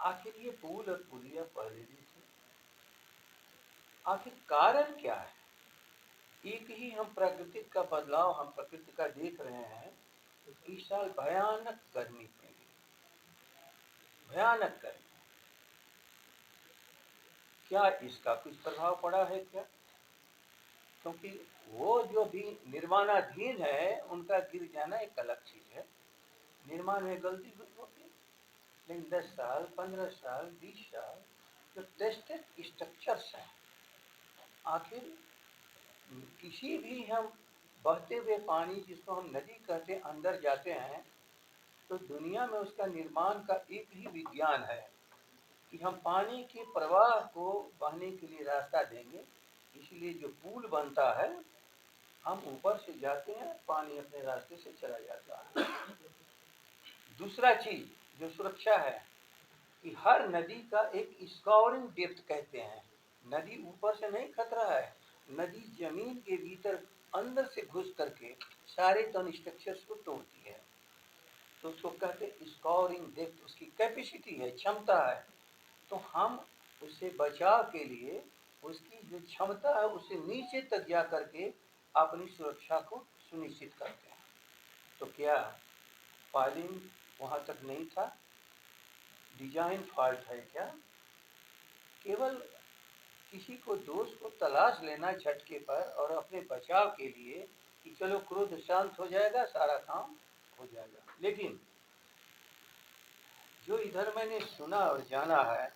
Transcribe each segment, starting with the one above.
आखिर ये पुल और पुलिया पहले भी थे, आखिर कारण क्या है? एक ही हम प्राकृतिक का बदलाव हम प्रकृति का देख रहे हैं। इस साल भयानक गर्मी पड़ी, भयानक गर्मी। क्या इसका कुछ प्रभाव पड़ा है क्या? क्योंकि वो जो भी निर्माणाधीन है उनका गिर जाना एक अलग चीज है। निर्माण में गलती हुई होगी, लेकिन 10 साल 15 साल 20 साल जो टेस्टेड स्ट्रक्चर्स हैं, आखिर किसी भी हम बहते हुए पानी जिसको हम नदी कहते हैं अंदर जाते हैं, तो दुनिया में उसका निर्माण का एक ही विज्ञान है कि हम पानी के प्रवाह को बहने के लिए रास्ता देंगे। इसलिए जो पुल बनता है, हम ऊपर से जाते हैं, पानी अपने रास्ते से चला जाता है। दूसरा चीज जो सुरक्षा है कि हर नदी का एक स्कॉरिंग डेप्थ कहते हैं। नदी ऊपर से नहीं खतरा है, नदी जमीन के भीतर अंदर से घुस करके सारे कंस्ट्रक्चर्स को तोड़ती है। तो उसको कहते हैं स्कॉरिंग डेप्थ, उसकी कैपेसिटी है, क्षमता है। तो हम उससे बचाव के लिए उसकी जो क्षमता है उससे नीचे तक जा करके अपनी सुरक्षा को सुनिश्चित करते हैं। तो क्या पाइलिंग वहाँ तक नहीं था? डिजाइन फॉल्ट है क्या? केवल किसी को दोष को तलाश लेना झटके पर और अपने बचाव के लिए कि चलो क्रोध शांत हो जाएगा, सारा काम हो जाएगा। लेकिन जो इधर मैंने सुना और जाना है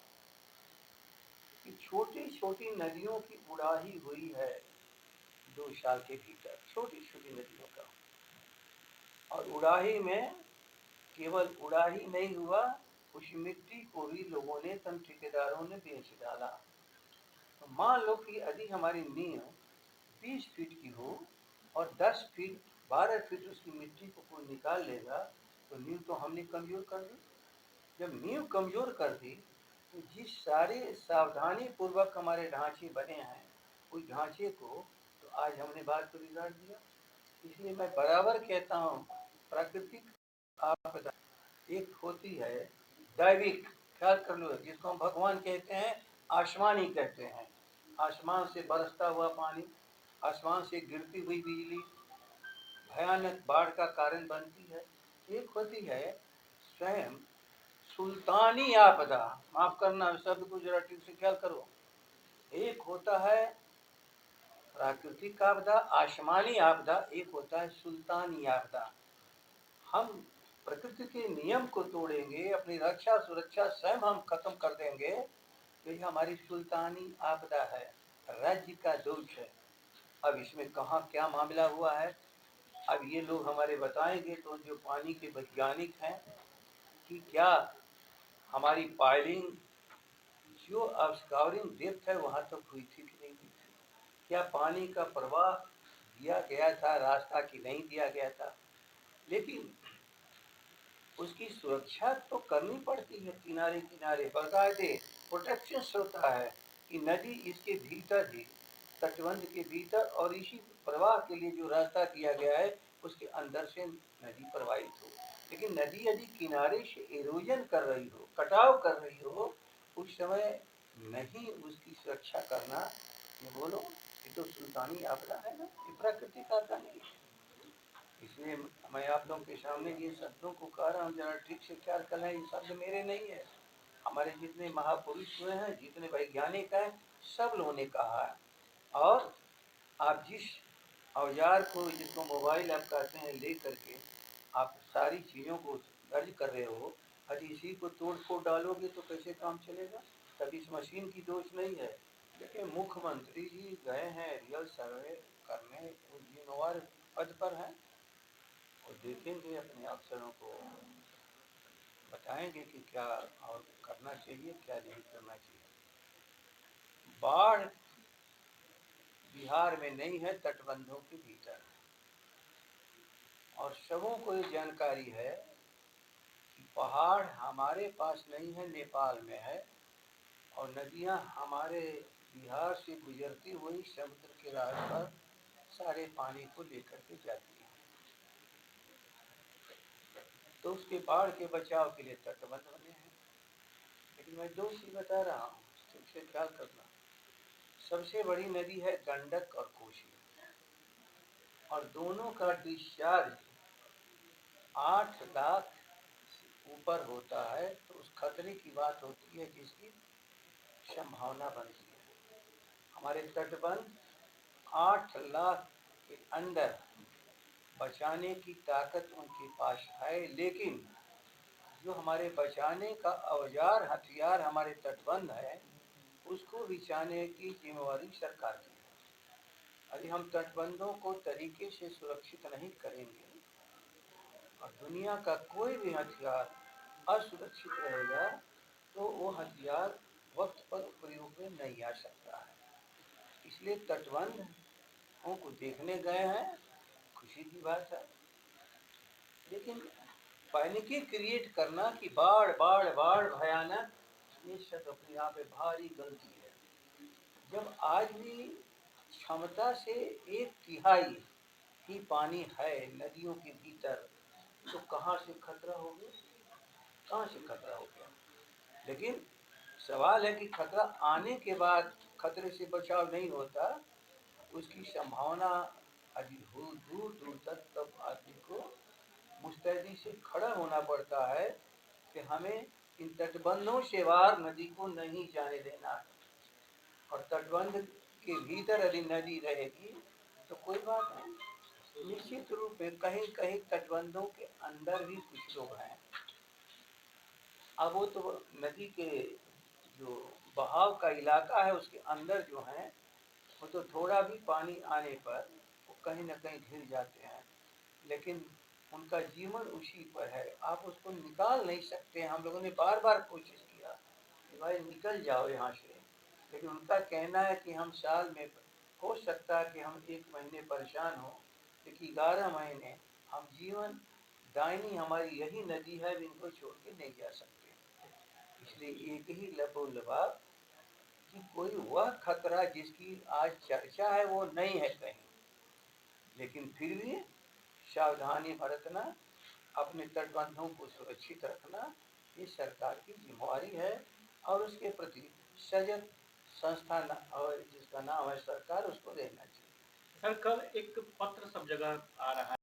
कि छोटी छोटी नदियों की उड़ाही हुई है 2 साल के भीतर, छोटी छोटी नदियों का। और उड़ाही में केवल उड़ाही नहीं हुआ, उस मिट्टी को भी लोगों ने, तन ठेकेदारों ने बेच डाला। तो मान लो कि यदि हमारी नींव 20 फीट की हो और 10 फीट 12 फीट उसकी मिट्टी को कोई निकाल लेगा, तो नींव तो हमने कमजोर कर दी। जब नींव कमजोर कर दी, तो जिस सारे सावधानी पूर्वक हमारे ढांचे बने हैं, उस ढांचे को तो आज हमने बात को बिगाड़ दिया। इसलिए मैं बराबर कहता हूँ, प्राकृतिक आपदा एक होती है दैविक, ख्याल कर लो, जिसको हम भगवान कहते हैं, आसमानी कहते हैं। आसमान से बरसता हुआ पानी, आसमान से गिरती हुई बिजली भयानक बाढ़ का कारण बनती है। एक होती है स्वयं सुल्तानी आपदा, माफ करना शब्द को जरा ठीक से ख्याल करो। एक होता है प्राकृतिक आपदा, आसमानी आपदा, एक होता है सुल्तानी आपदा। हम प्रकृति के नियम को तोड़ेंगे, अपनी रक्षा सुरक्षा स्वयं हम खत्म कर देंगे, तो ये हमारी सुल्तानी आपदा है, राज्य का दोष है। अब इसमें कहाँ क्या मामला हुआ है, अब ये लोग हमारे बताएंगे। तो जो पानी के वैज्ञानिक हैं कि क्या हमारी पाइलिंग जो अब स्कॉरिंग डेप्थ है वहाँ तक हुई थी कि नहीं हुई थी, क्या पानी का प्रवाह दिया गया था रास्ता कि नहीं दिया गया था। लेकिन उसकी सुरक्षा तो करनी पड़ती है, किनारे किनारे बाकायदे प्रोटेक्शन होता है कि नदी इसके भीतर ही, तटबंध के भीतर और इसी प्रवाह के लिए जो रास्ता किया गया है उसके अंदर से नदी प्रवाहित हो। लेकिन नदी यदि किनारे से इरोजन कर रही हो, कटाव कर रही हो, उस समय नहीं उसकी सुरक्षा करना, ये बोलो, ये तो सुल्तानी आपदा है ना, ये प्राकृतिक आपदा नहीं है। इसलिए मैं आप लोगों के सामने ये शब्दों को कह रहा हूँ, जरा ठीक से ख्याल कर लें। ये शब्द मेरे नहीं है, हमारे जितने महापुरुष हुए हैं, जितने वैज्ञानिक हैं, सब लोगों ने कहा है। और आप जिस औजार को, जिसको मोबाइल आप कहते हैं, ले करके आप सारी चीज़ों को दर्ज कर रहे हो, यदि इसी को तोड़ फोड़ डालोगे तो कैसे काम चलेगा। तब इस मशीन की दोष नहीं है। देखिए मुख्यमंत्री जी गए हैं रियल सर्वे करने, वो जिम्मेवार पद पर हैं, और देखेंगे अपने अफसरों को, बताएंगे कि क्या और करना चाहिए क्या नहीं करना चाहिए। बाढ़ बिहार में नहीं है, तटबंधों के भीतर है। और सबों को ये जानकारी है कि पहाड़ हमारे पास नहीं है, नेपाल में है, और नदियां हमारे बिहार से गुजरती हुई समुद्र के राह पर सारे पानी को लेकर के जाती है। तो उसके बाढ़ के बचाव के लिए तटबंध बने हैं। मैं दो चीज बता रहा हूँ, ठीक से ख्याल करना। सबसे बड़ी नदी है गंडक और कोसी, और दोनों का डिस्चार्ज 8 लाख ऊपर होता है, तो उस खतरे की बात होती है जिसकी संभावना बनती है। हमारे तटबंध 8 लाख के अंदर बचाने की ताकत उनके पास है, लेकिन जो हमारे बचाने का औजार हथियार हमारे तटबंध है, उसको बिछाने की जिम्मेवारी सरकार की है। यदि हम तटबंधों को तरीके से सुरक्षित नहीं करेंगे और दुनिया का कोई भी हथियार असुरक्षित रहेगा, तो वो हथियार वक्त पर प्रयोग में नहीं आ सकता है। इसलिए तटबंधों को देखने गए हैं, खुशी की बात है, लेकिन पैनिकी क्रिएट करना कि बाढ़ बाढ़ बाढ़ भयानक, ये सब अपने आप में भारी गलती है। जब आज भी क्षमता से 1/3 ही पानी है नदियों के भीतर, तो कहाँ से खतरा हो गया, कहाँ से खतरा हो गया। लेकिन सवाल है कि खतरा आने के बाद खतरे से बचाव नहीं होता, उसकी संभावना यदि दूर दूर तक, तब आदमी को मुस्तैदी से खड़ा होना पड़ता है कि हमें इन तटबंधों से बाहर नदी को नहीं जाने देना है। और तटबंध के भीतर यदि नदी रहेगी तो कोई बात नहीं, निश्चित रूप में कहीं कहीं तटबंधों के अंदर भी कुछ लोग हैं। अब वो तो नदी के जो बहाव का इलाका है उसके अंदर जो है, वो तो थोड़ा भी पानी आने पर वो कहीं न कहीं घिर जाते हैं, लेकिन उनका जीवन उसी पर है, आप उसको निकाल नहीं सकते। हम लोगों ने बार बार कोशिश किया कि भाई निकल जाओ यहाँ से, लेकिन उनका कहना है कि हम साल में हो सकता है कि हम 1 महीने परेशान हो, लेकिन 11 महीने हम जीवन दायनी हमारी यही नदी है, इनको छोड़ के नहीं जा सकते। इसलिए एक ही लबोलबाब कि कोई वह खतरा जिसकी आज चर्चा है वो नहीं है कहीं, लेकिन फिर भी सावधानी बरतना, अपने तटबंधों को सुरक्षित रखना, ये सरकार की जिम्मेवारी है। और उसके प्रति सजग संस्था और जिसका नाम है सरकार, उसको रहना चाहिए। सर, कल एक पत्र सब जगह आ रहा है